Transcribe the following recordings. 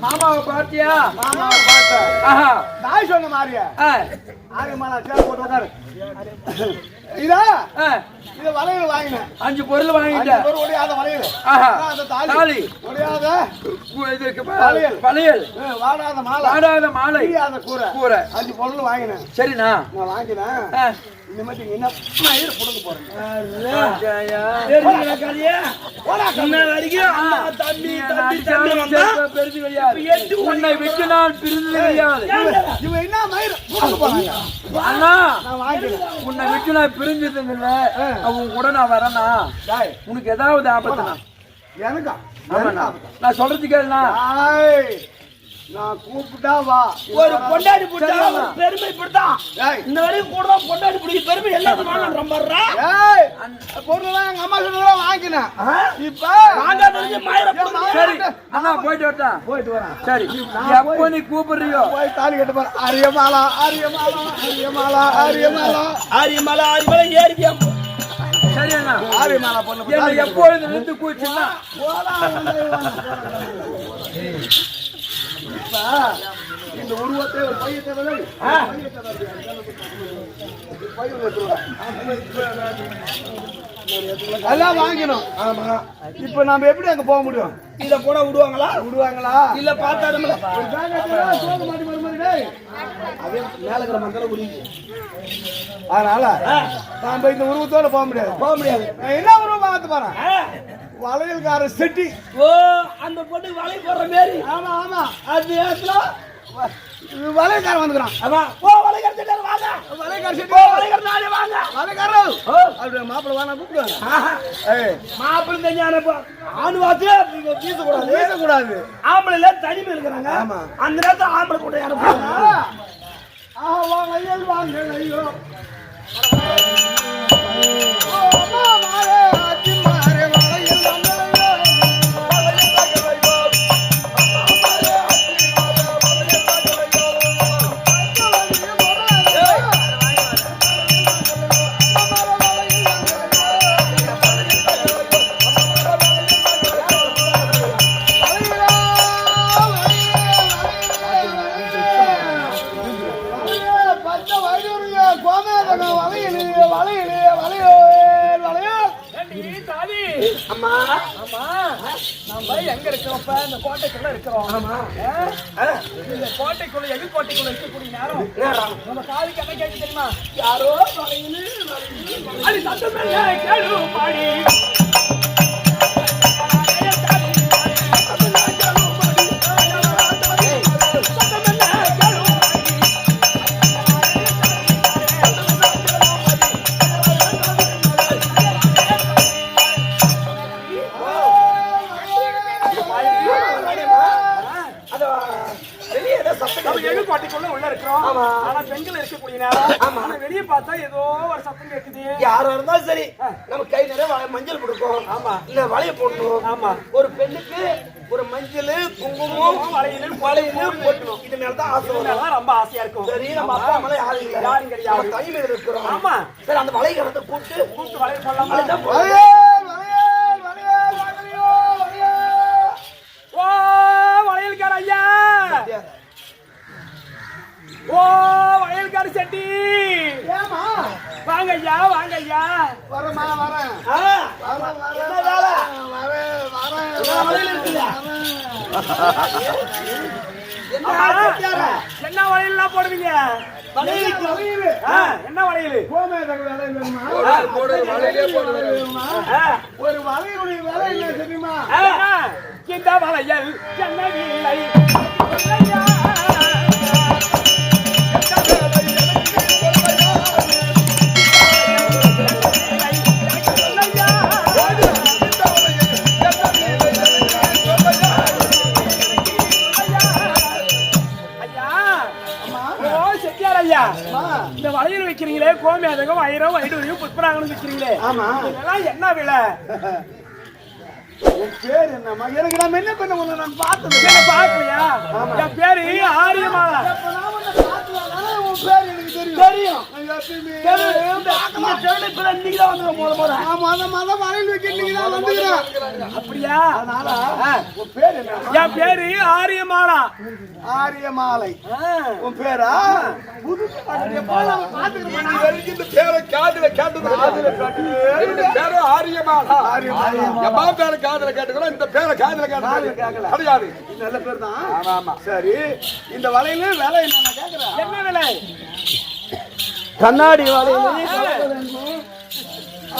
மாமாவை பாத்தியா? மாமாவை பார்த்தேன். நாய் சொன்ன மாதிரியா? ஆரியமாலா சேர் போட்டு உட்காரு. இதா இது வளையல் வாங்கினேன். 5 பொருள் வாங்கிட்டேன். ஒரு ஒடியாத வளையல். அந்த தாலி. ஒடியாத இதுக்கு வளையல். வாடாத மாலை. வாடாத மாலை. இடியாத கூரை. 5 பொருள் வாங்கினேன். சரிண்ணா. நான் வாங்கினேன். இந்த மாதிரி என்ன மயிர் புடுங்க போறேன். உன்னை விட்டு நான் பிரிந்து கிடையாது. இவன் என்ன மயிர் புடுங்க போறாங்க. அண்ணா நான் வாங்கினேன். உன்னை விட்டு நான் பிரிஞ்சது இல்ல. அவங்க கூட நான் வரேனா? உனக்கு ஏதாவது ஆபத்துனா? எனக்கா? நான் சொல்றது கேளுண்ணா. நான் கூப்பிட்டா வா. ஒரு பொண்டாடி புடிச்சா பெருமை இப்படிதான். இந்த வரைக்கும் கூட பொண்டாடி பிடிக்க பெருமை எல்லாத்துக்கும் வாங்கறோம் பாருடா. ஏய் பொருளெல்லாம் எங்க அம்மா சொன்னதா வாங்கினேன். இப்ப வாங்காதது மயிர போடு. சரி அண்ணா போயிட்டு வரேன். போயிட்டு வரேன். சரி எப்போ நீ கூப்பிடுறியோ போய் தாலி கட்ட பாரு. ஆரியமாலா ஏறியா. சரி அண்ணா. ஆரியமாலா பொண்ணு என்ன எப்பொழுது நின்று கூச்சினா இந்த உருவத்தை ஒரு பையத்தை எல்லாம் வாங்கணும். ஆமா. இப்ப நாம எப்படி அங்க போக முடியும்? இத கூட விடுவாங்களா இல்ல பார்த்தாருல சோக மாட்டி மறுமறுடே அதே மேல இருக்கிற மக்களை உரிஞ்சு. அதனால நாம இந்த உருவத்தோட போக முடியாது. என்ன உருவம் பார்த்து பாறேன். வளையல்கார செட்டி. ஓ அந்த பொண்ணு வளைய போற மாதிரி. ஆமா அது ஏத்துல வளையல்கார வந்துறான். ஆமா. ஓ வளையல்கார செட்டி வாங்க. வளையல்கார செட்டி. ஓ வளையல்கார நானே வாங்க. வளையல்கார அப்படியே மாப்பிள்ளை வாங்க கூப்பிடுவாங்க. ஏய் மாப்பிள்ளை தெரிஞ்சானே ஆணுவாத்து நீங்க பேச கூடாது. ஆம்பளைல தனிமை இருக்கிறாங்க. அந்த நேரத்துல ஆம்பளை கூட யாரும் போறாங்க. வளையல் வாங்க ஐயோ. கோட்டைக்குள்ள எதிர்கோட்டைக்குள்ள இருக்கக்கூடிய நேரம் நம்ம காலுக்கு என்ன கேட்டு தெரியுமா? யாரோ அது சத்தமே கேளு பாடி. வெளியே பார்த்தா ஏதோ ஒரு சத்தம் கேக்குது. யாரா இருந்தாலும் சரி நம்ம கை நிறைய மஞ்சள் கொடுக்கும். ஆமா இல்ல வளைய போடணும். ஆமா ஒரு பெண்ணுக்கு ஒரு மஞ்சள் குங்குமம் வளையல் போடணும். இது மேலதான் ஆசை. ரொம்ப ஆசையா இருக்கும். சரி நம்ம அப்பா அம்மா யாரும் கிடையாது. கை மேல இருக்கிறோம். ஆமா சரி அந்த வளையல்காரத்தை கூப்பிட்டு வளையல் போடலாம். ஓ வளையல்கார ஐயா. ஓ வளையல்கார செட்டி. வாங்க ஐயா வரமா வரேன். என்ன வளையல் போடுவீங்க? என்ன வளையல்? ஒரு வளையலுடைய விலை என்ன தெரியுமா? இந்த வளையல் என்ன விலை? இந்த வளையல் வைக்கிறீங்களே கோமியாதகம் 1000 500 புஷ்பராகணும் விக்கிறீங்களே ஆமா இதெல்லாம் என்ன விலை? உன் பேர் என்னம்மா? எனக்கு நான் என்ன பண்ண உன்னை நான் பார்த்தது என்ன பார்க்கலையா? என் பேரு ஆரியமாலா. உன் பேர் எனக்கு தெரியும் அப்படியா? அதனால உன் பேர் என்ன? என் பேரு ஆரியமாலா. ஆரியமாலை உன் பேரா? புது பேரை காதுல பேரு ஆரியமாலா. எம்மா பேரை காதுல கேட்டுக்கிறோம், இந்த பேரை காதுல கேட்கல கிடையாது. நல்ல பேர் தான். ஆமா ஆமா. சரி, இந்த வலையில வேலை என்ன கேக்குறேன்? என்ன விலை? கண்ணாடி வலையில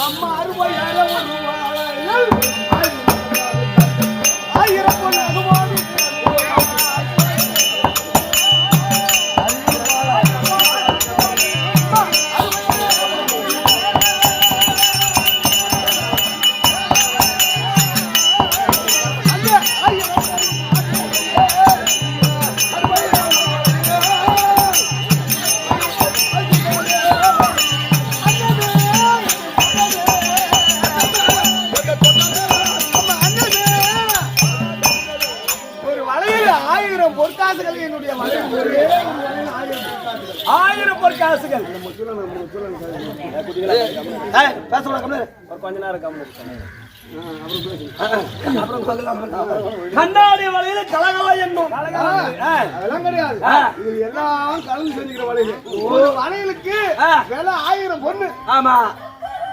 அம்மா 60,000 1000 பொண்ணு அதுவாது பொற்காசுகள் என்னுடைய வலையில் 1000 பொற்காசுகள். கொஞ்ச நேரம் கண்ணாடி வலையில கலகல என்னும் அதெல்லாம் கிடையாது. இது எல்லாம் கலந்து செஞ்சுக்கிற வலையில ஒரு வலையிலுக்கு விலை 1000 பொண்ணு. ஆமா.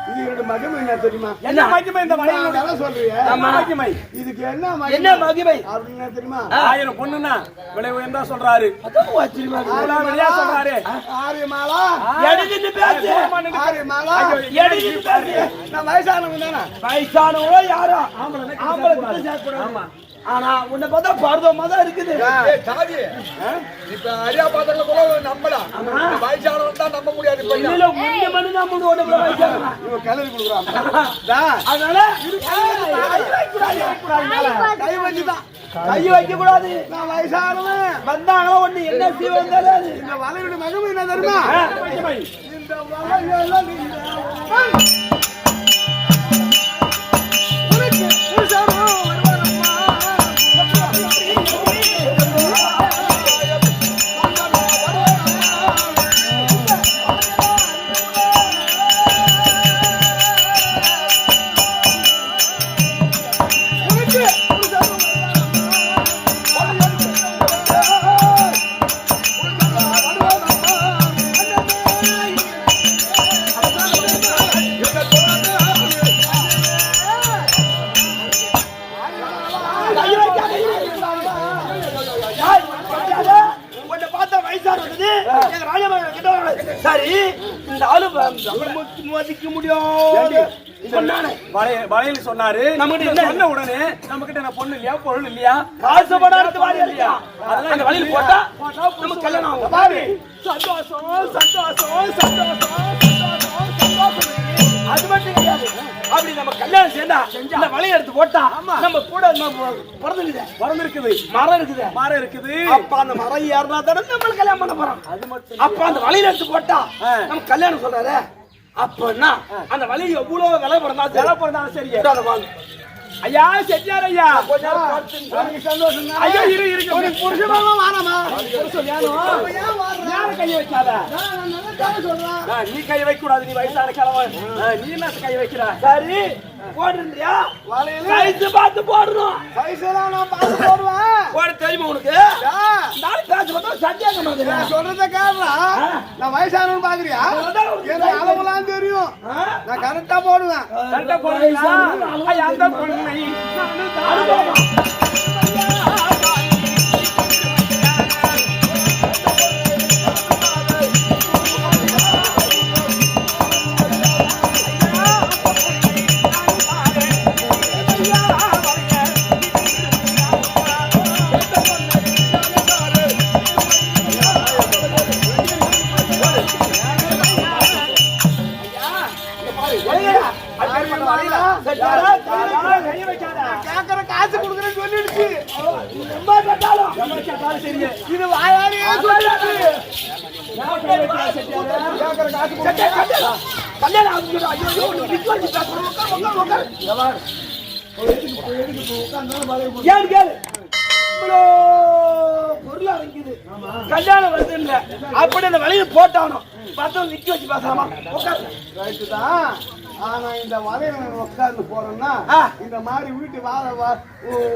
இது என்னோட மகிமை என்ன தெரியுமா? என்ன மகிமை இந்த வலையில சொல்றீங்க? மகிமை இதுக்கு என்ன மகிமை அப்படின்னு தெரியுமா? 1000 பொண்ணுன்னா விலை உயர்ந்தா சொல்றாரு. வெளியா சொல்றாரு. ஆரியமாலா எடுத்து பேசு. ஆரியமாலா எடுத்து பேசு. நான் வயசானவங்க தானே. வயசானவங்களோ யாரோ ஆம்பளை ஆமா. ஆனா உன்னை பார்த்தா பார்தமா தான் இருக்குது. இப்ப அரியா பாத்திரங்கள கூட நம்பலாம். வயசானவன் தான் நம்ப முடியாது. இல்ல முன்ன மணி நம்புவோட வயசானவன் இவன் கலரி குடுக்குறான். அதனால கை வைக்க கூடாது. நான் வயசானவன் வந்தாங்க ஒண்ணு என்ன செய்ய வந்தாலும் இந்த வலையோட மகிமை என்ன தெரியுமா? இந்த வலையெல்லாம் சரி இந்த ஆளு மதிக்க முடியும். வளையல் சொன்னாரு. நம்மகிட்ட சொன்ன உடனே நம்மகிட்ட என்ன பொண்ணு இல்லையா பொருள் இல்லையா காசுபடாத வாரி இல்லையா அதெல்லாம் இந்த வளையல் போட்டா நமக்கு கல்யாணம் ஆகும். பாரு சந்தோஷம் சந்தோஷம் சந்தோஷம் சந்தோஷம். அது மட்டும் கிடையாது. அப்படி நம்ம கல்யாணம் சேர்ந்தா இந்த வளையல் எடுத்து போட்டா நம்ம கூட பிறந்திருக்குது மரம் இருக்குது. அப்ப அந்த மரம் ஏறினா தானே நம்ம கல்யாணம் பண்ண போறோம். அது மட்டும் அப்ப அந்த வளையல் எடுத்து போட்டா நம்ம கல்யாணம் சொல்றாரு. அப்பன்னா அந்த வளையல் எவ்வளவு விலை பிறந்தாலும் சரி ஐயா செஞ்சார் ஐயா. சந்தோஷம். ஐயா இருக்கு புருஷமாவா வாராமா? கை வைக்காத. நீ கை வைக்க கூடாது. நீ வயசான கிழவன். நீ என்ன கை வைக்கிற? சரி போடுறியா? வயசு பார்த்து போடணும். வயசுலாம் நான் பார்த்து போடுவேன். போட தெரியுமா உனக்கு? நாளை பேச பார்த்தா சத்தியாக மாதிரி சொல்றத காரணம் நான் வயசானவன் பாக்குறியா? எனக்கு அளவுலாம் தெரியும். நான் கரெக்டா போடுவேன். கரெக்டா போடுவீங்களா? அந்த பொண்ணை கேக்குற காசு கொடுக்குறேன்னு சொல்லிடுச்சு. இது வாயாலேயே சொல்லிடுச்சு. கேக்குற காசு கல்யாணம் வருது இல்ல அப்படி அந்த வழியை போட்டானோ பார்த்தா நிக்க வச்சு பேசாமா ரைட்டு தான். ஆனா இந்த வலையில உட்கார்ந்து போறோம்னா இந்த மாதிரி வீட்டு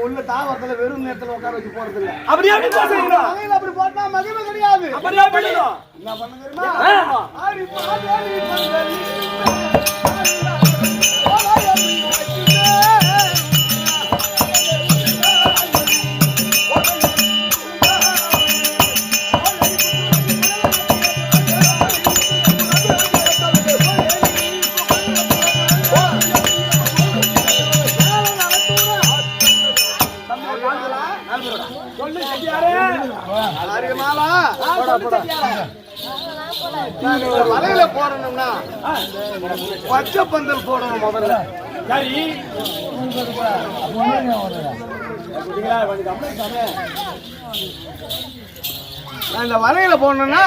உள்ள தாவரத்துல வெறும் நேரத்துல உட்கார வச்சு போறது இல்ல. அப்படியே வலையில அப்படி போட்டா மகிமை கிடையாது. அப்படியே பண்ணிடும். என்ன பண்ண தெரியுமா? வலையில போடணும்னா பச்சை பந்தல் போடணும் முதல்ல. சரி இந்த வலையில போடணும்னா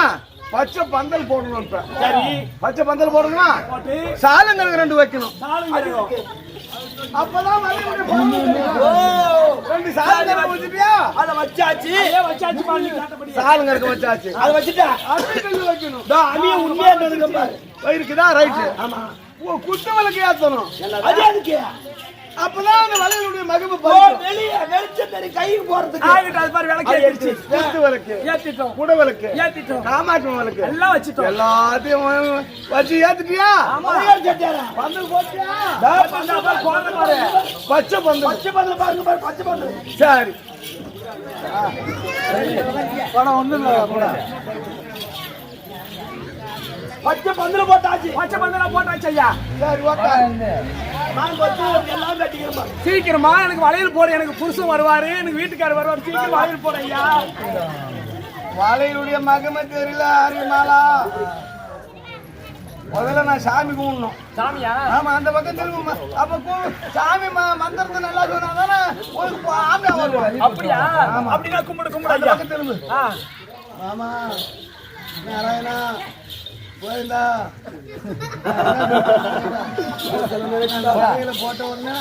பச்சை பந்தல் போடணும். இப்ப சரி பச்சை பந்தல் போடணும்னா சாலங்களுக்கு 2 வைக்கணும். அப்பதான் வலையில போடணும். 2 சாலங்களுக்கு வச்சுட்டியா? அத வச்சாச்சு சாலங்களுக்கு வச்சாச்சு. அத வச்சுட்டா அம்மிக்கல் வைக்கணும். அம்மிய உண்மையா இருந்ததுங்க பாரு. இருக்குதா? ரைட்டு. ஆமா. குத்து விளக்கு ஏத்தணும். அது அதுக்கு அப்பதான் அந்த வலையினுடைய மகிமை வெளியே வெளிச்சம் தெரி கைக்கு போறதுக்கு ஆகிட்டு அது மாதிரி விளக்கு ஏத்திச்சு. குத்து விளக்கு ஏத்திட்டோம். குட விளக்கு ஏத்திட்டோம். காமாட்சி விளக்கு எல்லாம் வச்சிட்டோம். எல்லாத்தையும் வச்சு ஏத்திட்டியா? பந்தல் போட்டியா? பச்சை பந்தல். பச்சை பந்தல் பாருங்க பாரு. பச்சை பந்தல். சரி படம் ஒண்ணு பச்சை பந்தல போட்டாச்சு. பச்சை பந்தல போட்டாச்சு ஐயா. சரி ஓகே. சீக்கிரமா எனக்கு வளையல் போட. எனக்கு புருஷன் வருவாரு, எனக்கு வீட்டுக்காரர் வருவாரு. சீக்கிரம் வளையல் போட ஐயா. வளையலுடைய மகிமை தெரியல அரியமாலா. முதல்ல நான் சாமி கும்பிடணும். சாமியா? ஆமா அந்த பக்கம் திரும்ப. அப்ப சாமி மந்திரத்தை நல்லா சொன்னாதானே ஆமியா வருவாரு. அப்படியா? அப்படின்னா கும்பிடு கும்பிடு. அந்த பக்கம் திரும்ப. ஆமா நாராயணா போயிருந்தா போட்ட உடனே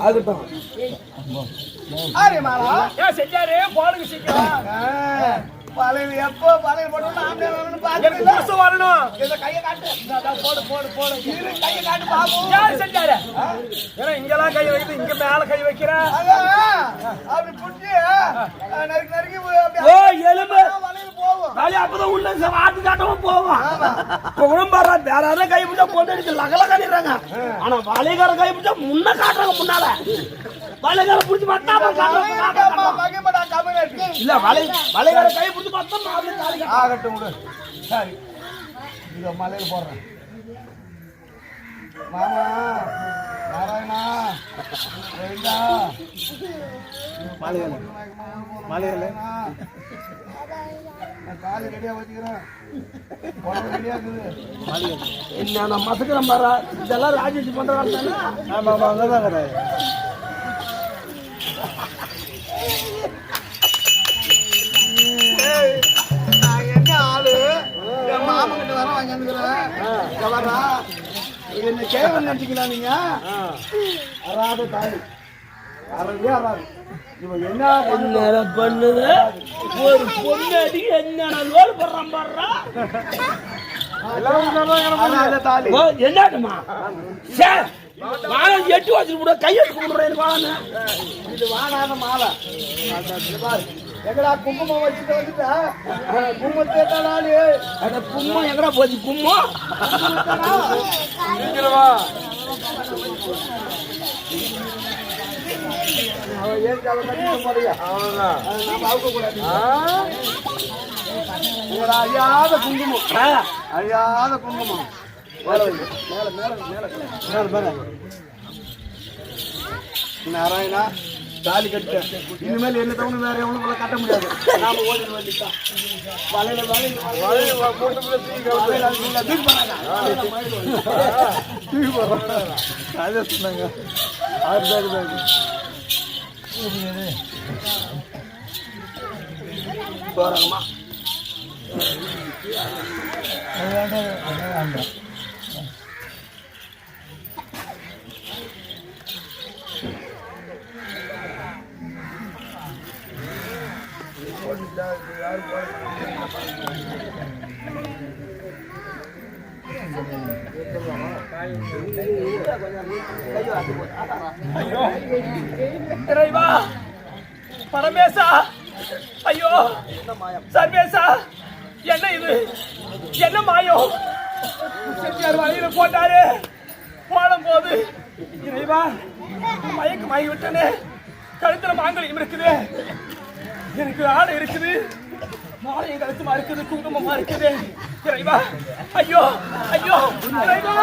அதுதான் அரியமாலா செஞ்சாரு போடுங்க சீக்கிரம். பழைய எப்போ பழைய போட்டோம்னா ஆம்பளை வரணும்னு பாத்து வரணும். இந்த கையை காட்டு. போடு போடு போடு. இரு கையை காட்டு பாப்போம். யார் செஞ்சாரு? ஏன்னா இங்கெல்லாம் கை வைக்குது, இங்க மேல கை வைக்கிற. அப்படி புட்டி நறுக்கி நறுக்கி ஓ எலும்பு வலையில போவோம். வேலையை அப்பதான் உள்ள ஆட்டு காட்டவும் போவோம். இப்ப உடம்பாரா வேற யாரும் கை பிடிச்சா போட்டு அடிச்சு லகல காட்டிடுறாங்க. ஆனா வலைகார கை பிடிச்சா முன்ன காட்டுறாங்க. முன்னால வலைகார பிடிச்சி மட்டாம மகிமடா கமிட்டி இல்ல வலைகார கை பிடிச்சி ஆகட்டும் விடு. சரி இத மலையில போடுறேன். மாமா நாராயணா வேண்டா மலையில மலையில நான் காலி ரெடியா வச்சுக்கிறேன். ரெடியா இருக்குது. என்ன நான் மசக்கிறேன் பாரா. இதெல்லாம் ராஜேஷ் பண்றாங்க. ஆமா ஆமா அங்கதான் கிடையாது. என்ன ஆளு என் மாமன் கிட்ட வர வாங்கிக்கிறேன். என்ன கேவன் நினைச்சிங்களா நீங்க? அறாத தாய் அறவே அறாது. இவன் என்ன பண்ணுது? ஒரு பொண்ணு அடி என்ன லோல் போடுறான் பாடுறா. என்னமா வாழை எட்டு வச்சுட்டு கையெழுத்து கும்பிடுறேன். இது வாடாத மாலை. எங்கடா குங்குமம் வச்சுட்டு வந்துட்டா? குங்குமம் தேட்டாளு அந்த கும்மம் எங்கடா போச்சு? கும்மம் அழியாத குங்குமம். அழியாத குங்குமம். நாராயணா தாலி கட்ட இனிமேல் என்ன தவணை வேற எவனும் கட்ட முடியாது. நாம ஓடி வேண்டிதான் வலையில போட்டு அதே சொன்னாங்க. போறாங்கம்மா ஐயோ இறைவா பரமேசா, ஐயோ சர்வேசா, என்ன இது, என்ன மாயம்? செட்டியார் வழியில போட்டாரு, போடும் போது இறைவா மயக்கமாகி விட்டனே. கழுத்துல மாங்கல்யம் இருக்குது, எனக்கு ஆடை இருக்குது, மாலையும் கழுத்துமா இருக்குது, குங்குமமா இருக்குது. இறைவா ஐயோ ஐயோ இறைவா.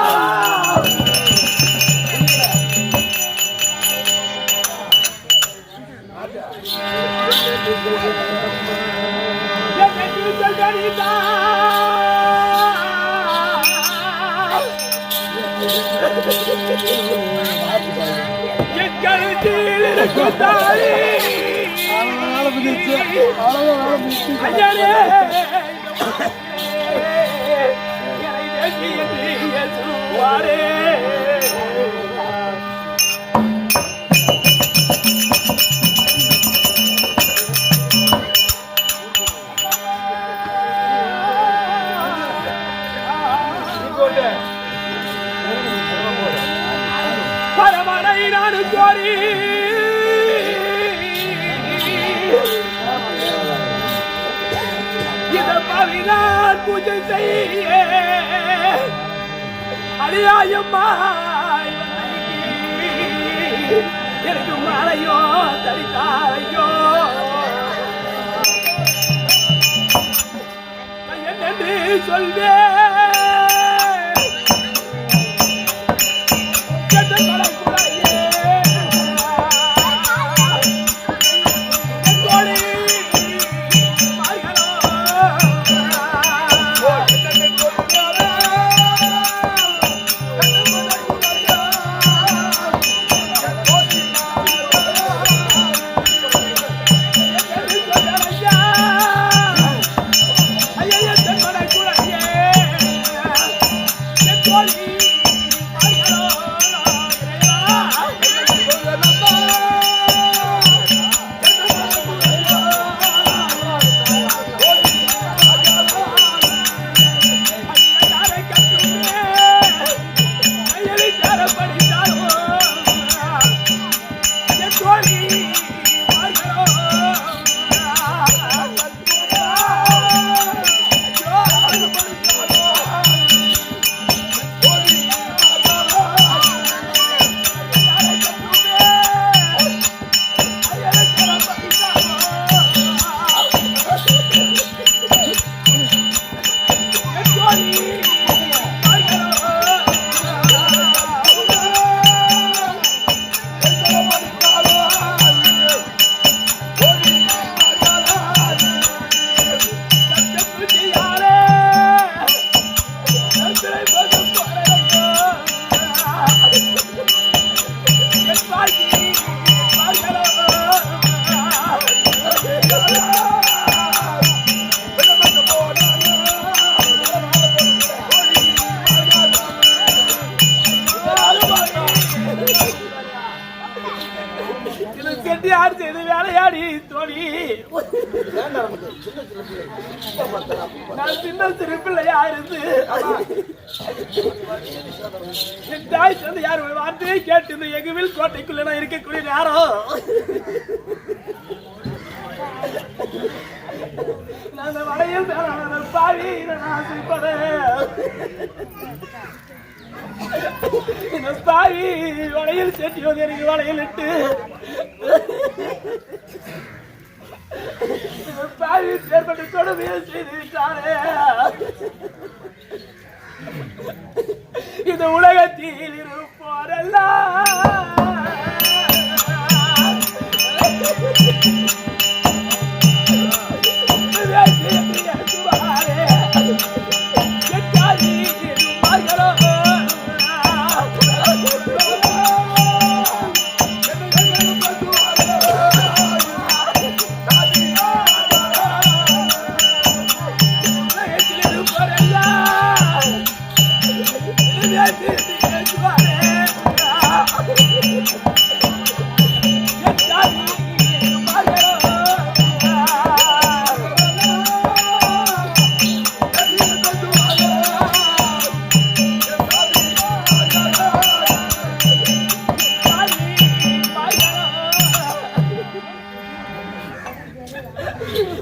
பரமனை நான் கோரி இத பவினால் பூஜை செய்ய அடியாயம்மா எனக்கு மாலையோ தரித்தாரையோ என்னென்று சொல்வேன். செட்டியார் செய்து வேலையாடி தோழி, நான் சின்ன சிறு பிள்ளையா இருந்து என் தாய் சேர்ந்து யார் வார்த்தையை கேட்டு இந்த எகுவில் கோட்டைக்குள்ள நான் இருக்கக்கூடிய நேரம் நான் வளையல் பாவி பாவி வளையல் செட்டியோது எனக்கு வளையல் இட்டு பாவி ஏற்பட்டு கொடுமையை செய்து விட்டாரே. இந்த உலகத்தில் இருப்போரெல்லாம்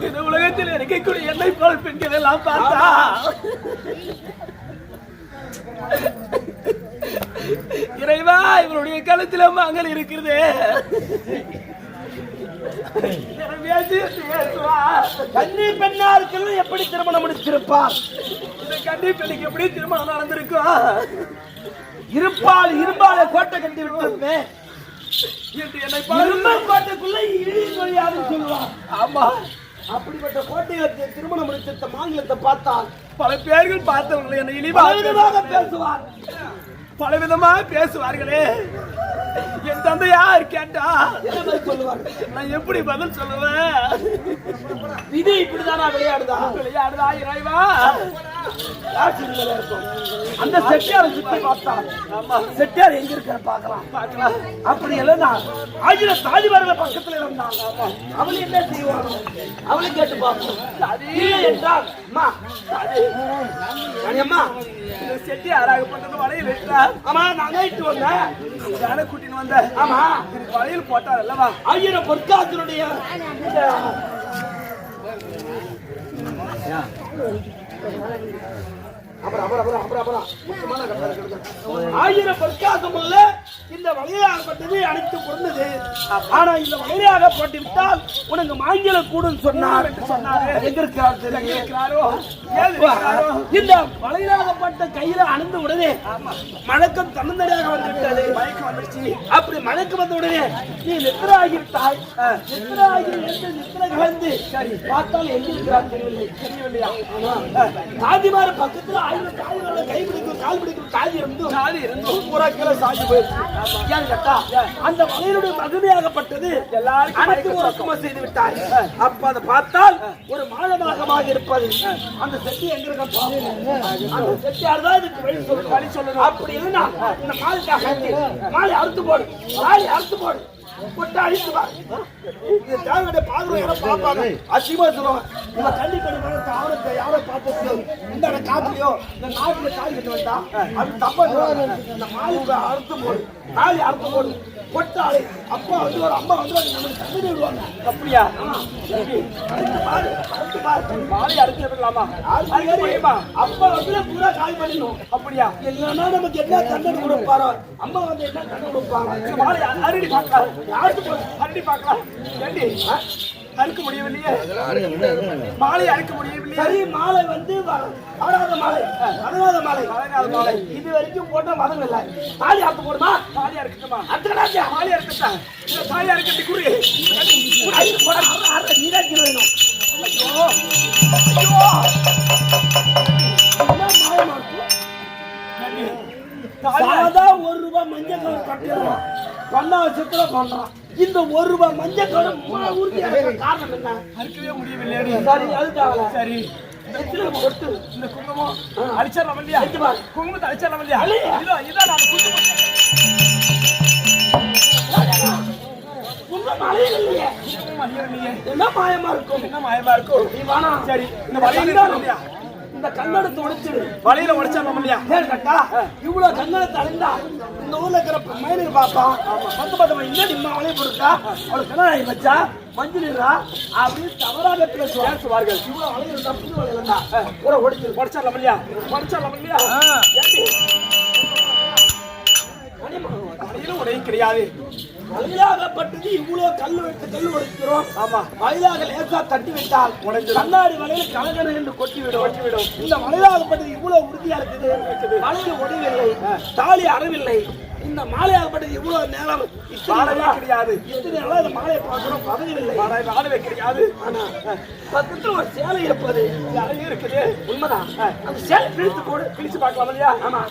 இந்த உலகத்தில் இருக்கக்கூடிய என்னை போல் பெண்கள் எல்லாம் பார்த்தா இறைவா இவருடைய கழுத்துல மகள் இருக்கிறது. கன்னி பெண்ணா இருக்கிறது எப்படி திருமணம் முடிச்சிருப்பார்? இந்த கன்னி பெண்ணுக்கு எப்படி திருமணம் நடந்திருக்கும்? இரும்பால கோட்டை கட்டி விட்டு என்னை கோட்டைக்குள்ள இழி நோயாதுன்னு சொல்லுவார். ஆமா, அப்படிப்பட்ட கோட்டையை திருமணம் முடித்த மாநிலத்தை பார்த்தால் பல பேர்கள் பார்த்தவர்கள் என்னை இழிவாக பேசுவார், பலவிதமாக பேசுவார்களே. என் தந்தை யார் கேட்டா சொல்லுவார், நான் எப்படி பதில் சொல்லுவேன்? விதி இப்படிதானா விளையாடுதா இறைவா? அந்த செட்டியாரை சுத்தி பார்த்தான். செட்டியார் எங்க இருக்க பார்க்கலாம். அப்படி இல்லைன்னா ஆயிரம் தாதிமார்கள் பக்கத்துல இருந்தாங்க. அவளை என்ன செய்வாங்க? அவளை கேட்டு பார்ப்போம். என்றால் செட்டியாராகப்பட்டது வலையில் விட்டார். ஆமா, நான் நைட்டு வந்தேன், கூட்டின்னு வந்தேன். ஆமா, வலையில் போட்டார் அல்லவா? ஆயிரம் பொற்காத்தினுடைய ஆயிரம் பொற்காசம் உள்ள இந்த வலையாகப்பட்டது அனைத்து பொருந்தது. ஆனா இந்த வலையாக போட்டு விட்டால் உனக்கு மாங்கில கூடும் சொன்னார். எங்க இருக்கிறாரோ இந்த வலையாகப்பட்ட கையில அணிந்த உடனே மணக்கம் தன்னந்தடியாக வந்துவிட்டது. மயக்கம் வந்துருச்சு. அப்படி மணக்கம் வந்த உடனே நீ நித்திராகிவிட்டாய். நித்திர கலந்து பார்த்தால் எங்க இருக்கிறார் தெரியவில்லையா? தாதிமார பக்கத்துல ஆயிரம் தாதிமார கை பிடிக்கும் கால் பிடிக்கும் காதி இருந்தும் பூரா கீழே சாஞ்சி போயிருக்கு. அந்த வலையினுடைய மகிமையாகப்பட்டது எல்லாருக்கும் உறக்கமா செய்து விட்டார். அப்ப அதை பார்த்தால் ஒரு மாதமாக இருப்பது. அந்த செட்டி எங்க இருக்க? அந்த செட்டியார் தான் இதுக்கு வழி சொல்லணும். அப்படி இல்லைன்னா இந்த மாலை அறுத்து போடு, மாலை அறுத்து போடு, கொட்ட அழித்துவார். இது தேவையான பாதுகாப்பு பார்ப்பாங்க. அசிமா சொல்லுவாங்க, இந்த கல்வி கடிமான தாவரத்தை யாரோ பார்த்து இந்த காப்பிலையோ இந்த நாட்டுல காய் கட்டு வந்தா அப்படி தப்பா சொல்லுவாங்க. இந்த மாலை அறுத்து போடு, காலி அறுத்து போடு, கொட்டாளி. அப்பா வந்து ஒரு அம்மா வந்து நமக்கு தண்ணி விடுவாங்க. அப்படியா? மாலை அறுத்து விடலாமா? அப்பா வந்து பூரா காய் பண்ணிடணும். அப்படியா? இல்லைன்னா நமக்கு என்ன தண்டனை கொடுப்பாரோ, அம்மா வந்து என்ன தண்டனை கொடுப்பாங்க? மாலை அருடி பார்க்கலாம். அருடி பார்க்கலாம். அறுக்க முடியவில்லையே, மாலை அறுக்க முடியவில்லையே. சரி, மாலை வந்து ஆடாத மாலை, அடங்காத மாலை, இது வரைக்கும் போட்டா மதம் இல்லை. தாலி அறுத்து போடுமா? தாலி அறுக்கட்டுமா? அறுத்துக்கடா. மாலை அறுக்கட்டா? தாலி அறுக்கட்டி குறி நீராக்கி வேணும். சாதா ₹1 மஞ்சள் கவர் கட்டிடுறோம். பண்ணா வச்சத்துல பண்றான். இந்த ₹1 மஞ்சள் கவர் காரணம் என்ன? அறுக்கவே முடியவில்லை. சரி, அதுக்காக சரி கொடுத்து இந்த குங்குமம் அழிச்சிடலாம் இல்லையா? குங்குமத்தை அழிச்சிடலாம் இல்லையா? இதான் நான் குங்குமம் என்ன மாயமா இருக்கும்? என்ன மாயமா இருக்கும்? நீ வானா. சரி, இந்த வலையில இல்லையா? இந்த கண்ணடத்தை உடைச்சிடு. வலையில உடைச்சிடலாம் இல்லையா? ஏன் கட்டா இவ்வளவு கண்ணடத்தை அழிந்தா இந்த ஊர்ல இருக்கிற மயிலுக்கு பாப்பான். பத்து பத்தமா இல்ல நிம்மா வலையை போடுக்கா அவளுக்கு கண்ணாடி வச்சா மஞ்சள் அப்படின்னு தவறாக பேசுவார்கள். இவ்வளவு வலையில இருந்தா புது வலையில இருந்தா கூட உடைச்சிடலாம் இல்லையா? உடைச்சிடலாம் இல்லையா? வலையில உடையும் கிடையாது. மயிலாகப்பட்டது இவ்வளவு கல் உடைக்கிறோம். ஆமா, மயிலாக லேசா தட்டி விட்டால் கண்ணாடி வலையில கலகன என்று கொட்டிவிடும். இந்த மயிலாகப்பட்டது இவ்வளவு உறுதியா இருக்குது. வலையில உடையவில்லை, தாலி அறவில்லை. இந்த மாலையாகப்பட்டது இவ்வளவு நேரம் கிடையாது. இத்தனை நாளா இந்த மாலையை பார்க்கிறோம், பதவியில்லை, வாடகை கிடையாது. ஆனா பக்கத்துல ஒரு சேலை இருப்பது இருக்குது. உண்மைதான். அந்த சேலை கிழித்து போடு, கிழிச்சு பார்க்கலாம் இல்லையா? ஆமா,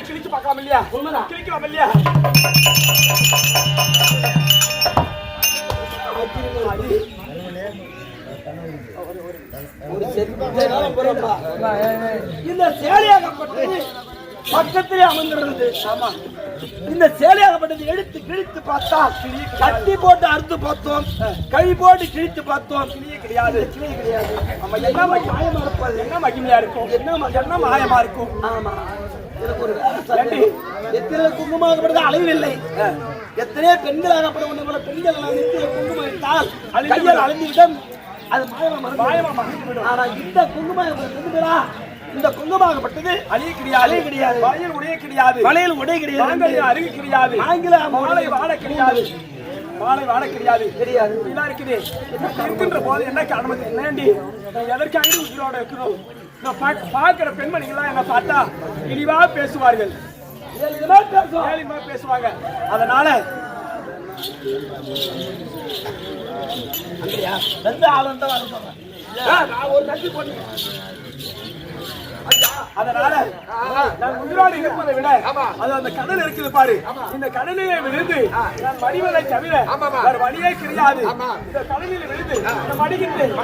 கிழிச்சு பார்க்கலாம் இல்லையா? உண்மைதான். கிழிக்கலாம் இல்லையா? ஒரு செத்த காலம் பிறப்பா. இந்த சேலையாகப்பட்டது பக்கத்திலே அமர்ந்திருந்தது. ஆமா, இந்த சேலையாகப்பட்டது எடுத்து கிழித்து பார்த்தால் கட்டி போட்டு அறுத்து பார்த்தோம், கை போட்டு கிழித்து பார்த்தோம், கிளியே கிடையாது. ஆமா, என்ன மாயமா இருப்பாது, என்ன மகிமையா இருக்கும், என்ன மாயமா இருக்கும். ஆமா, எனக்கு ஒரு எத்தனை குங்குமாகப்பட்டது அளவில்லை. எத்தனையோ பெண்களாகப்பட ஒன்று பெண்கள் குங்குமம் இட்டால் கையால் அழிந்து விடும், அது மாயமா. ஆனா இந்த குங்குமம் இந்த குங்குமாகப்பட்டது அழிய கிடையாது, வளையல் உடைய கிடையாது, அருகு கிடையாது, மாலை வாழ கிடையாது, இதெல்லாம் இருக்குது. இருக்கின்ற போது என்ன காரணம் என்னண்டி, எதற்காக உயிரோட இருக்கிறோம்? பார்க்கிற பெண்மணிகள்லாம் என்ன பார்த்தா இழிவா பேசுவார்கள், பேசுவாங்க. அதனால அதனால நான் உயிரோடு இருப்பதை விட அது அந்த கடல் இருக்குது பாரு, இந்த கடலிலே விழுந்து நான் மடிவதை தவிர வேற வழியே கிடையாது. இந்த கடலில் விழுந்து மடிகின்றேன்.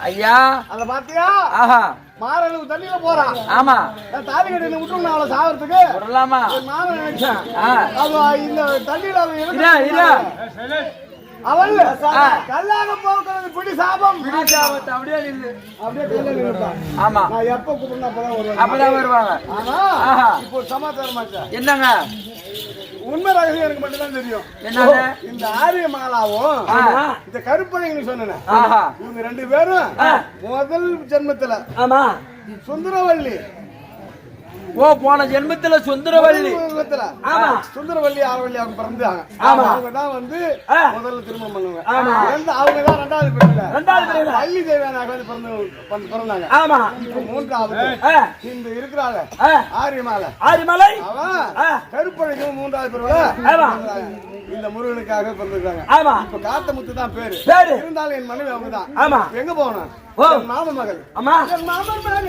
ஐயா அத பாத்தியா? ஆஹா, மாரளவு தண்ணியில போறான். ஆமா, தாலி கட்டில விட்டுருந்தா அவளை சாவறதுக்கு வரலாமா? நானும் நினைச்சேன். இந்த தண்ணியில அவள் கல்லாக போகிறது பிடி சாபம். அப்படியே நில்லு, அப்படியே. ஆமா, நான் எப்ப கூப்பிடணும் அப்பதான் வருவாங்க. ஆனா இப்போ சமாச்சாரம் ஆச்சா என்னங்க? உண்மை ரகசியம் எனக்கு மட்டும் தான் தெரியும். என்னங்க? இந்த ஆரிய மாலாவும் இந்த கருப்பனைன்னு சொன்னேன், இவங்க ரெண்டு பேரும் முதல் ஜென்மத்துல சுந்தரவல்லி போன ஜென்மத்துல சுந்தரவல்லி சுந்தரவல்லி ஆரவல்லி அவங்க பிறந்தாங்க. அவங்க தான் வந்து முதல்ல திருமணம் பண்ணுவாங்க. அவங்க தான் ரெண்டாவது பிறந்த வள்ளி தேவியானாக வந்து பிறந்தாங்க. இப்ப மூன்றாவது இந்த இருக்கிறாங்க ஆரியமாலை. அவன் கருப்பழைக்கும் மூன்றாவது பிறகு இந்த முருகனுக்காக பிறந்திருக்காங்க. இப்ப காத்தமுத்து தான் பேரு. இருந்தாலும் என் மனைவி அவங்கதான். எங்க போகணும்? மாமன் மகள். மாமன் மகள்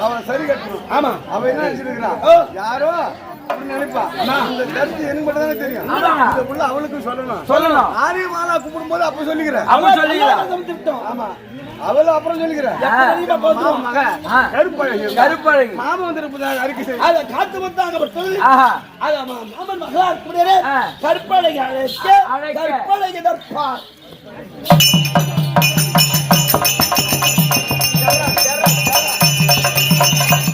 அவன் சரி கட்டணும். அவன் என்ன நினைச்சிருக்கிறான்? யாரோ நினைப்பா. இந்த கருத்து எனக்கு மட்டும் தானே தெரியும். இந்த புள்ள அவளுக்கு சொல்லணும். ஆரிய மாலா கூப்பிடும் போது அப்ப சொல்லிக்கிறேன். ஆமா, அவள அப்புறம் சொல்லிக்கிறேன். கருப்பழகி மாமா வந்திருப்பதாக அறிக்கை செய்ய காத்து வந்தாங்க. மாமன் மகளார் கருப்பழகி தற்பார்